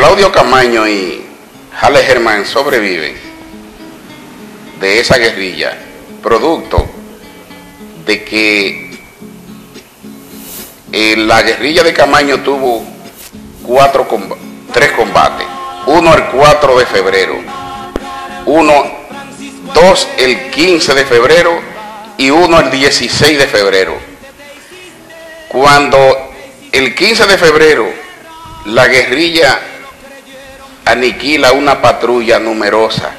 Claudio Camaño y Jale Germán sobreviven de esa guerrilla, producto de que la guerrilla de Camaño tuvo 3 combates, uno el 4 de febrero, dos el 15 de febrero y uno el 16 de febrero. Cuando el 15 de febrero la guerrilla aniquila una patrulla numerosa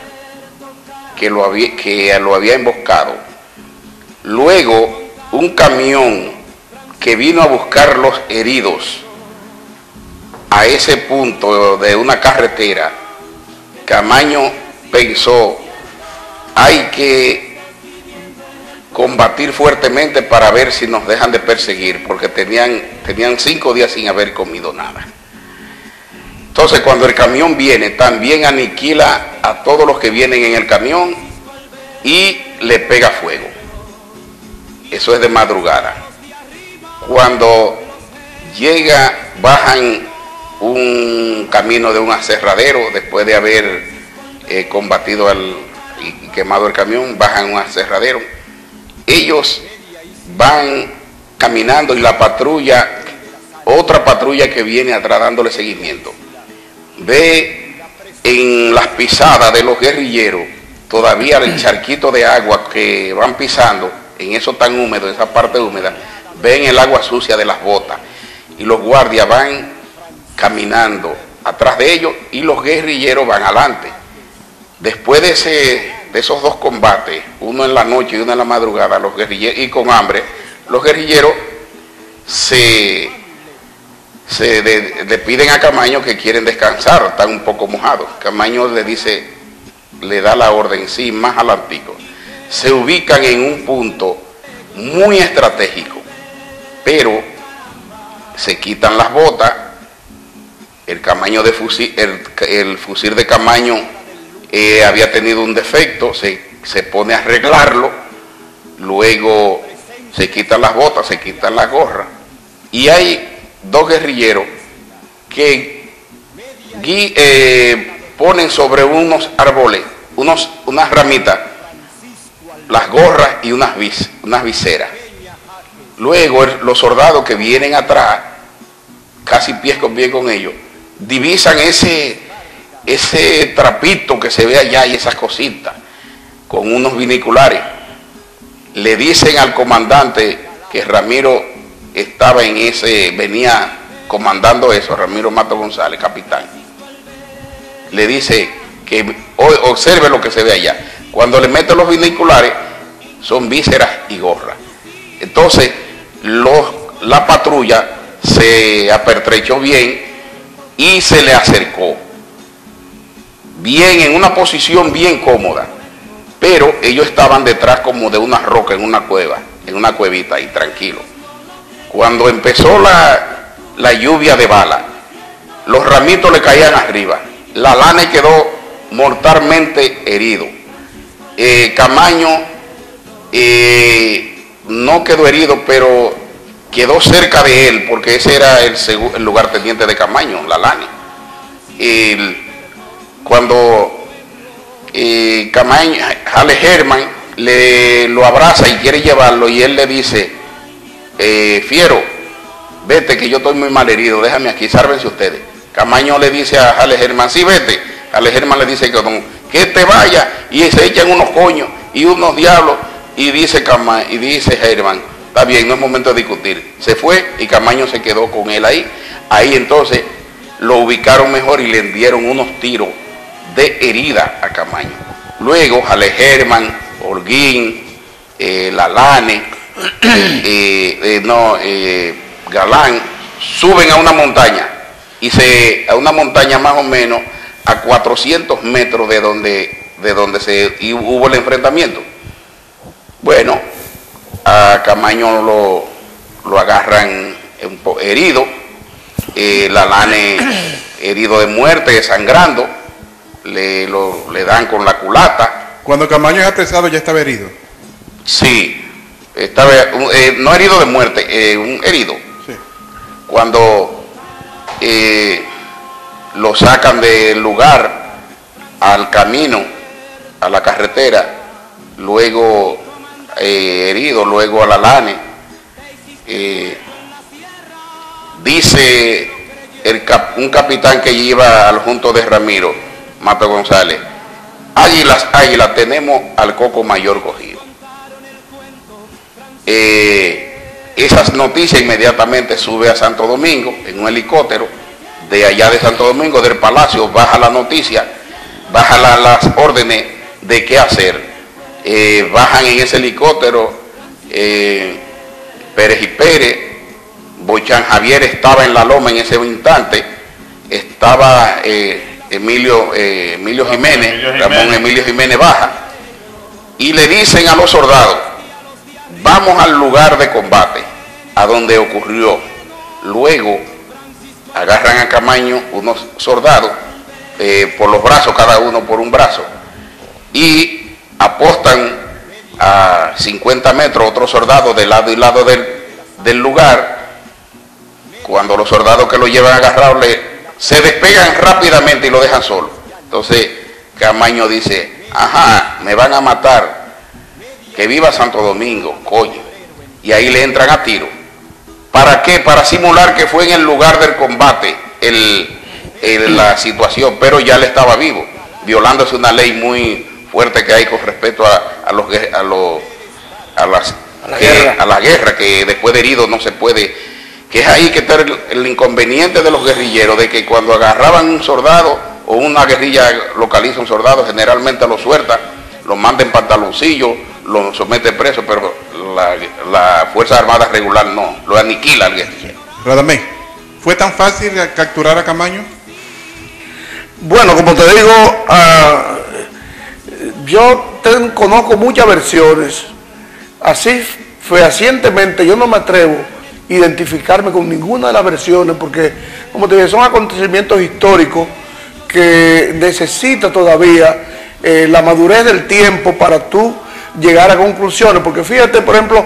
que lo había emboscado, luego un camión que vino a buscar los heridos a ese punto de una carretera, Camaño pensó, hay que combatir fuertemente para ver si nos dejan de perseguir, porque tenían 5 días sin haber comido nada. Entonces cuando el camión viene, también aniquila a todos los que vienen en el camión y le pega fuego. Eso es de madrugada. Cuando bajan un camino de un aserradero, después de haber combatido y quemado el camión, bajan un aserradero. Ellos van caminando y la patrulla, otra patrulla que viene atrás dándole seguimiento, ve en las pisadas de los guerrilleros todavía el charquito de agua que van pisando, en eso tan húmedo, esa parte húmeda, ven el agua sucia de las botas y los guardias van caminando atrás de ellos y los guerrilleros van adelante. Después de esos 2 combates, uno en la noche y uno en la madrugada, los guerrilleros, y con hambre, los guerrilleros le piden a Camaño que quieren descansar, están un poco mojados. Camaño le da la orden, sí, más adelantico. Se ubican en un punto muy estratégico, pero se quitan las botas, el fusil de Camaño había tenido un defecto, se pone a arreglarlo, luego se quitan las botas, se quitan la gorra, y hay 2 guerrilleros que ponen sobre unos árboles, unas ramitas, las gorras y unas viseras. Luego los soldados que vienen atrás, casi pies con pie con ellos, divisan ese trapito que se ve allá y esas cositas, con unos binoculares. Le dicen al comandante que Ramiro venía comandando eso, Ramiro Mato González, capitán. Le dice que observe lo que se ve allá. Cuando le meten los binoculares, son vísceras y gorras. Entonces, la patrulla se apertrechó bien y se le acercó. Bien, en una posición bien cómoda. Pero ellos estaban detrás como de una roca en una cueva, en una cuevita ahí, tranquilo. Cuando empezó la lluvia de balas, los ramitos le caían arriba. La lana quedó mortalmente herido. Camaño no quedó herido, pero quedó cerca de él, porque ese era el lugarteniente de Camaño, la Lani. Cuando Camaño, Jale Germán lo abraza y quiere llevarlo, y él le dice, fiero, vete que yo estoy muy mal herido, déjame aquí, sálvense ustedes. Camaño le dice a Jale Germán, sí, vete. Jale Germán le dice que te vaya, y se echan unos coños y unos diablos, y dice Germán, está bien, no es momento de discutir. Se fue y Camaño se quedó con él ahí. Ahí entonces lo ubicaron mejor y le dieron unos tiros de herida a Camaño. Luego Jale Germán, Holguín, Lalane, Galán, suben a una montaña, a una montaña más o menos a 400 metros de donde hubo el enfrentamiento. Bueno, a Camaño lo agarran herido, Lalane herido de muerte, sangrando, le dan con la culata. Cuando Camaño es apresado ya estaba herido. Sí, no herido de muerte, un herido. Sí. Cuando lo sacan del lugar al camino, a la carretera, luego herido, luego a la lane. Dice un capitán que iba al junto de Ramiro, Mato González: águilas, tenemos al coco mayor cogido. Esas noticias inmediatamente sube a Santo Domingo en un helicóptero, de allá de Santo Domingo, del Palacio, baja la noticia, baja las órdenes de qué hacer. Bajan en ese helicóptero Pérez y Pérez, Bochán Javier estaba en la loma en ese instante, estaba Emilio Jiménez, Ramón Emilio Jiménez baja, y le dicen a los soldados: vamos al lugar de combate, a donde ocurrió. Luego agarran a Camaño unos soldados por los brazos, cada uno por un brazo, y apostan a 50 metros otros soldados de lado y lado del lugar. Cuando los soldados que lo llevan agarrado se despegan rápidamente y lo dejan solo. Entonces Camaño dice: ajá, me van a matar, que viva Santo Domingo, coño. Y ahí le entran a tiro. ¿Para qué? Para simular que fue en el lugar del combate la situación, pero ya le estaba vivo, violándose una ley muy fuerte que hay con respecto a la guerra, que después de herido no se puede, que es ahí que está el inconveniente de los guerrilleros, de que cuando agarraban un soldado o una guerrilla localiza un soldado, generalmente lo suelta, lo manda en pantaloncillo, lo somete preso, pero la Fuerza Armada regular no, lo aniquila al guerrillero. Radamés, ¿fue tan fácil capturar a Camaño? Bueno, como te digo, yo conozco muchas versiones. Así fehacientemente yo no me atrevo a identificarme con ninguna de las versiones, porque, como te digo, son acontecimientos históricos que necesita todavía la madurez del tiempo para tú llegar a conclusiones. Porque fíjate, por ejemplo,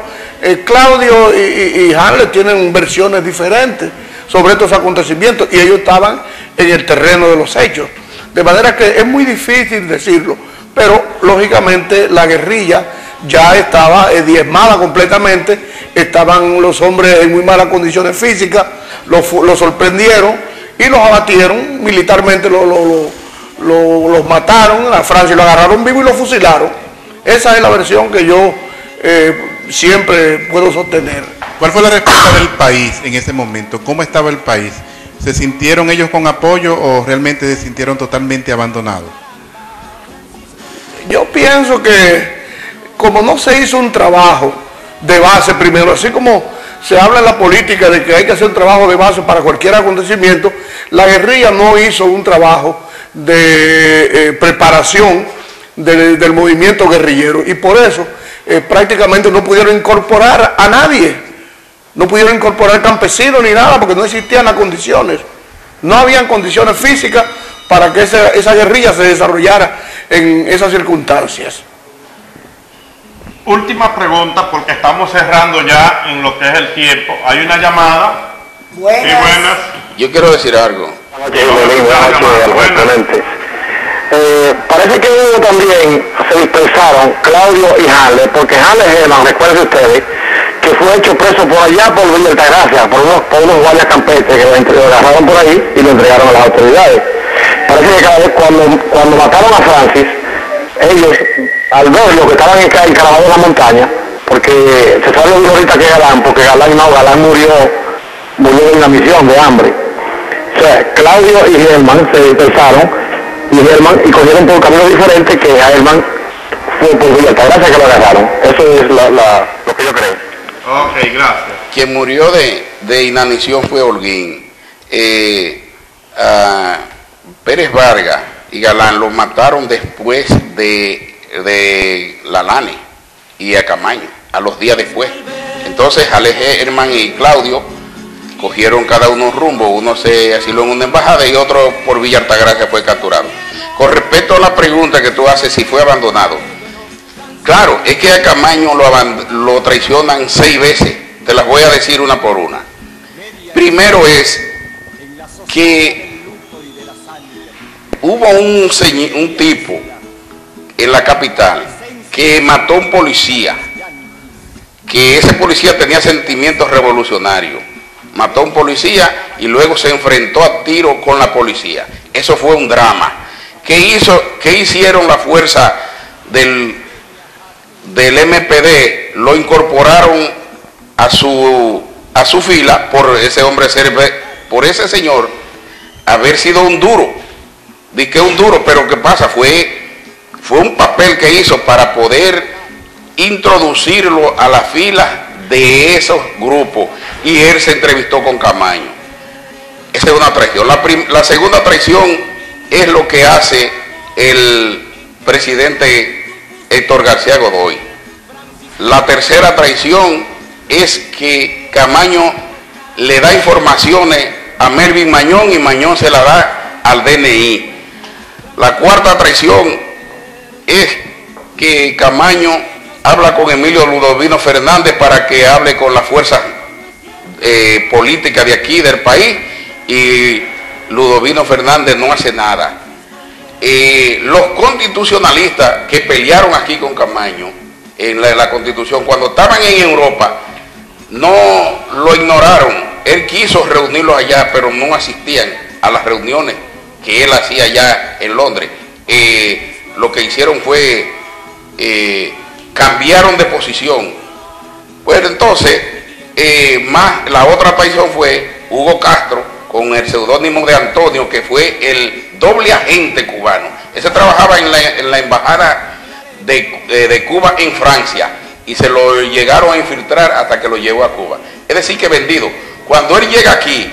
Claudio y Hanley tienen versiones diferentes sobre estos acontecimientos, y ellos estaban en el terreno de los hechos, de manera que es muy difícil decirlo, pero lógicamente la guerrilla ya estaba diezmada completamente, estaban los hombres en muy malas condiciones físicas, los sorprendieron y los abatieron militarmente, los mataron a Francia, lo agarraron vivo y lo fusilaron. Esa es la versión que yo siempre puedo sostener. ¿Cuál fue la respuesta del país en ese momento? ¿Cómo estaba el país? ¿Se sintieron ellos con apoyo o realmente se sintieron totalmente abandonados? Yo pienso que como no se hizo un trabajo de base primero, así como se habla en la política de que hay que hacer un trabajo de base para cualquier acontecimiento, la guerrilla no hizo un trabajo de preparación del movimiento guerrillero, y por eso prácticamente no pudieron incorporar a nadie. No pudieron incorporar campesinos ni nada, porque no existían las condiciones. No habían condiciones físicas para que esa guerrilla se desarrollara en esas circunstancias. Última pregunta, porque estamos cerrando ya en lo que es el tiempo. Hay una llamada. Buenas. Sí, buenas. Yo quiero decir algo. Parece que ellos también se dispersaron, Claudio y Hanley, porque Hanley Germán, recuerden ustedes, que fue hecho preso por allá por Villa Altagracia, por unos guardias campetes que lo agarraron por ahí y lo entregaron a las autoridades. Parece que cada vez cuando mataron a Francis, ellos, al verlo que estaban encarados en la montaña, porque se sabe ahorita que Galán, porque Galán murió en la misión de hambre. O sea, Claudio y Germán se dispersaron y cogieron por un camino diferente, que a Germán fue por Villa Altagracia que lo agarraron. Eso es lo que yo creo. Ok, gracias. Quien murió de inanición fue Holguín. Pérez Vargas y Galán lo mataron después de la Lane y a Camaño, a los días después. Entonces Aleje, Germán y Claudio cogieron cada uno un rumbo, uno se asiló en una embajada y otro por Villa Altagracia fue capturado. Con respecto a la pregunta que tú haces, si fue abandonado, claro, es que a Camaño lo traicionan 6 veces, te las voy a decir una por una. Primero es que hubo un tipo en la capital que mató a un policía, que ese policía tenía sentimientos revolucionarios. Mató a un policía y luego se enfrentó a tiro con la policía. Eso fue un drama. ¿Qué hicieron la fuerza del MPD? Lo incorporaron a su fila por ese hombre por ese señor haber sido un duro. Dije un duro, pero ¿qué pasa? Fue un papel que hizo para poder introducirlo a la fila de esos grupos, y él se entrevistó con Camaño. Esa es una traición. La segunda traición es lo que hace el presidente Héctor García Godoy. La tercera traición es que Camaño le da informaciones a Melvin Mañón y Mañón se la da al DNI. La cuarta traición es que Camaño habla con Emilio Ludovino Fernández para que hable con las fuerzas políticas de aquí del país, y Ludovino Fernández no hace nada. Los constitucionalistas que pelearon aquí con Camaño en la Constitución, cuando estaban en Europa, no lo ignoraron. Él quiso reunirlos allá, pero no asistían a las reuniones que él hacía allá en Londres. Lo que hicieron fue cambiaron de posición. Pues entonces, la otra traición fue Hugo Castro con el seudónimo de Antonio, que fue el doble agente cubano. Ese trabajaba en la embajada de Cuba en Francia, y se lo llegaron a infiltrar hasta que lo llevó a Cuba. Es decir, que vendido. Cuando él llega aquí,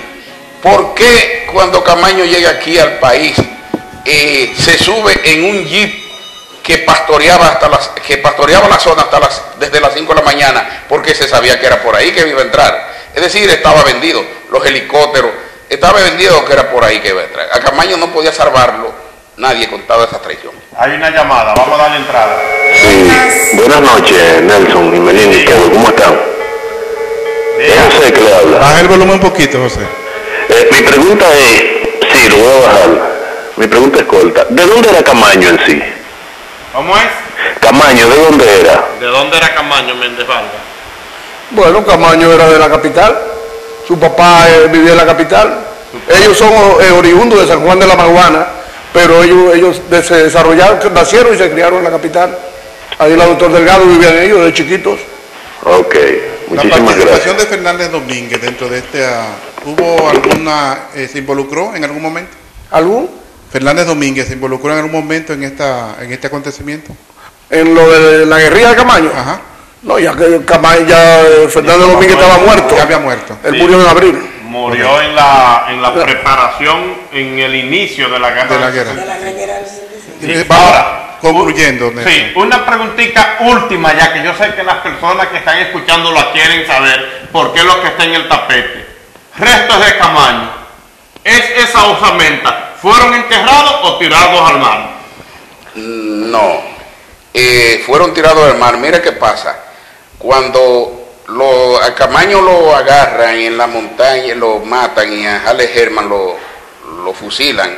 ¿por qué cuando Camaño llega aquí al país se sube en un jeep que pastoreaba la zona desde las 5 de la mañana, porque se sabía que era por ahí que iba a entrar? Es decir, estaba vendido. Los helicópteros, estaba vendido que era por ahí que iba a entrar. A Camaño no podía salvarlo nadie con toda esa traición. Hay una llamada, vamos a darle entrada. Sí, buenas noches, Nelson y Melín, ¿cómo están? Es José que le habla. Baja el volumen un poquito, José. Mi pregunta es, sí, lo voy a bajar. Mi pregunta es corta. ¿De dónde era Camaño en sí? ¿Cómo es? Camaño, ¿de dónde era? ¿De dónde era Camaño, Méndez Vargas? Bueno, Camaño era de la capital. Su papá vivía en la capital. Ellos son oriundos de San Juan de la Maguana, pero ellos se desarrollaron, nacieron y se criaron en la capital. Ahí la doctor Delgado vivían ellos de chiquitos. Ok, La muchísimas participación gracias. de Fernández Domínguez dentro de ¿hubo alguna, se involucró en algún momento? ¿Algún? ¿Fernández Domínguez se involucró en algún momento en este acontecimiento? En lo de la guerrilla de Camaño. Ajá. No, ya que Camaño, Fernández Domínguez estaba muerto. Ya había muerto. Él murió en abril. Murió en la preparación, en el inicio de la guerra. De la guerra. Sí. Vamos Ahora, concluyendo, Nelson. Sí, una preguntita última, ya que yo sé que las personas que están escuchando la quieren saber por qué es lo que está en el tapete. Restos de Camaño. ¿Es esa osamenta? ¿Fueron enterrados o tirados al mar? No, fueron tirados al mar. Mira qué pasa. Cuando a Camaño lo agarran en la montaña, lo matan, y a Jale Herman lo fusilan,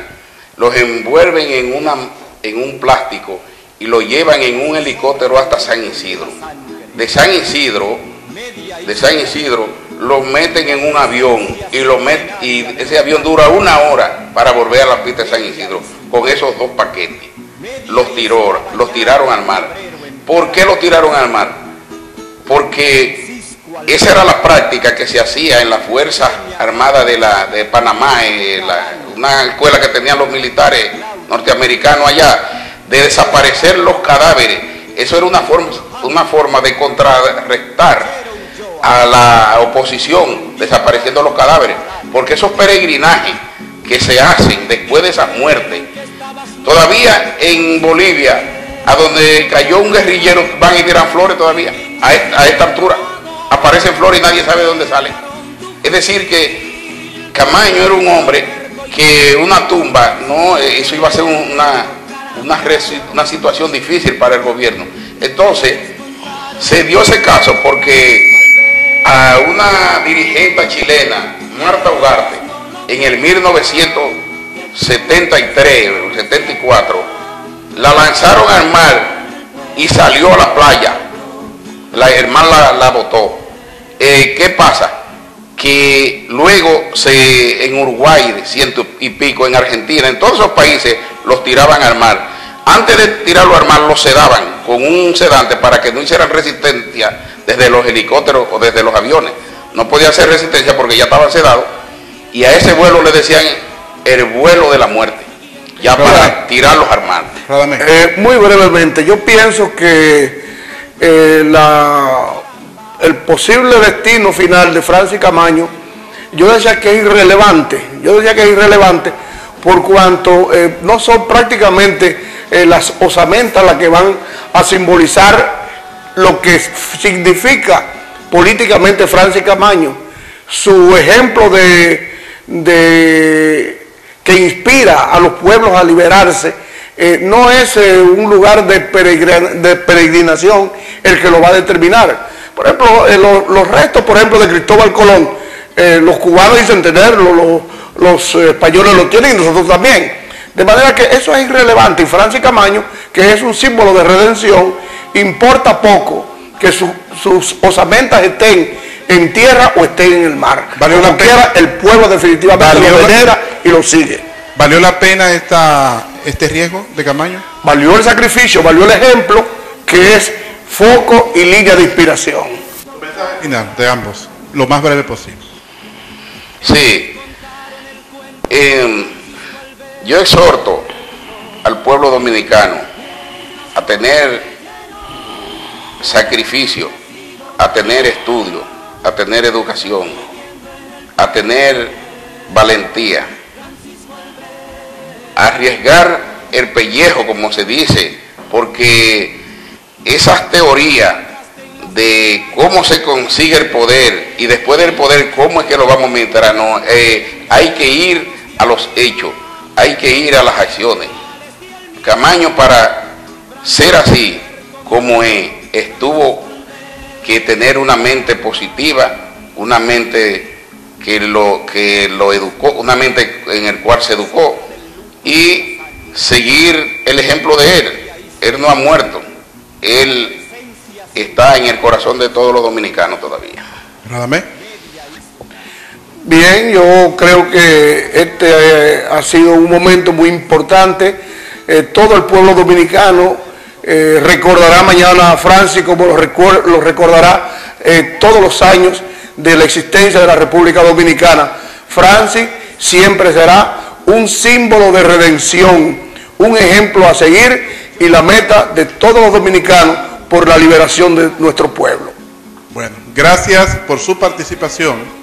los envuelven en un plástico y lo llevan en un helicóptero hasta San Isidro. De San Isidro lo meten en un avión y ese avión dura 1 hora para volver a la pista de San Isidro con esos 2 paquetes. Los tiraron al mar. ¿Por qué los tiraron al mar? Porque esa era la práctica que se hacía en las Fuerzas Armadas de Panamá, una escuela que tenían los militares norteamericanos allá, de desaparecer los cadáveres. Eso era una forma de contrarrestar a la oposición, desapareciendo los cadáveres, porque esos peregrinajes que se hacen después de esas muertes, todavía en Bolivia, a donde cayó un guerrillero, van y tiran flores todavía, a esta altura, aparecen flores y nadie sabe de dónde salen. Es decir que Camaño era un hombre que una tumba, no, eso iba a ser una situación difícil para el gobierno. Entonces, se dio ese caso porque a una dirigente chilena, Marta Ugarte, en el 1900 73 o 74, la lanzaron al mar y salió a la playa. El mar la botó. ¿Qué pasa? Que luego en Uruguay, 100 y pico, en Argentina, en todos esos países los tiraban al mar. Antes de tirarlo al mar los sedaban con un sedante para que no hicieran resistencia desde los helicópteros o desde los aviones. No podía hacer resistencia porque ya estaban sedados, y a ese vuelo le decían el vuelo de la muerte, ya para tirarlos al mar. Muy brevemente, yo pienso que el posible destino final de Francis Camaño, yo decía que es irrelevante, por cuanto no son prácticamente las osamentas las que van a simbolizar lo que significa políticamente Francis Camaño. Su ejemplo que inspira a los pueblos a liberarse, no es un lugar de peregrinación el que lo va a determinar. Por ejemplo, los restos, por ejemplo, de Cristóbal Colón, los cubanos dicen tenerlo, los españoles lo tienen y nosotros también. De manera que eso es irrelevante, y Francis Camaño, que es un símbolo de redención, importa poco que sus osamentas estén en tierra o estén en el mar. Como quiera, el pueblo definitivamente lo venera y lo sigue. ¿Valió la pena este riesgo de Camaño? Valió el sacrificio, valió el ejemplo, que es foco y línea de inspiración. Final de ambos, lo más breve posible. Sí. Yo exhorto al pueblo dominicano a tener sacrificio, a tener estudio, a tener educación, a tener valentía, a arriesgar el pellejo, como se dice, porque esas teorías de cómo se consigue el poder y después del poder cómo es que lo vamos a administrar, no, hay que ir a los hechos, hay que ir a las acciones. Camaño, para ser así como tuvo que tener una mente positiva, una mente que lo educó, una mente en el cual se educó, y seguir el ejemplo de él. Él no ha muerto, él está en el corazón de todos los dominicanos todavía. Radamés. Bien, yo creo que este ha sido un momento muy importante. Todo el pueblo dominicano recordará mañana a Francis como lo recordará todos los años de la existencia de la República Dominicana. Francis siempre será un símbolo de redención, un ejemplo a seguir y la meta de todos los dominicanos por la liberación de nuestro pueblo. Bueno, gracias por su participación.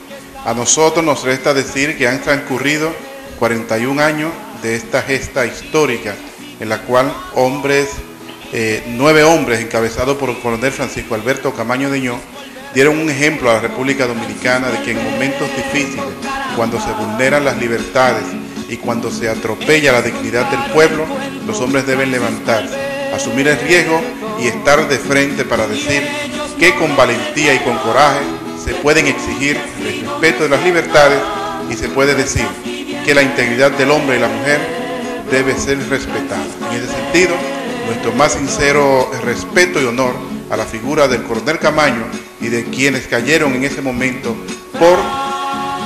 A nosotros nos resta decir que han transcurrido 41 años de esta gesta histórica en la cual 9 hombres encabezados por el coronel Francisco Alberto Camaño Deñó dieron un ejemplo a la República Dominicana de que en momentos difíciles, cuando se vulneran las libertades y cuando se atropella la dignidad del pueblo, los hombres deben levantarse, asumir el riesgo y estar de frente para decir que con valentía y con coraje se pueden exigir el respeto de las libertades y se puede decir que la integridad del hombre y la mujer debe ser respetada. En ese sentido, nuestro más sincero respeto y honor a la figura del coronel Camaño y de quienes cayeron en ese momento por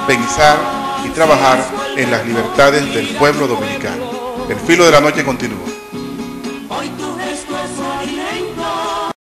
pensar y trabajar en las libertades del pueblo dominicano. El filo de la noche continúa.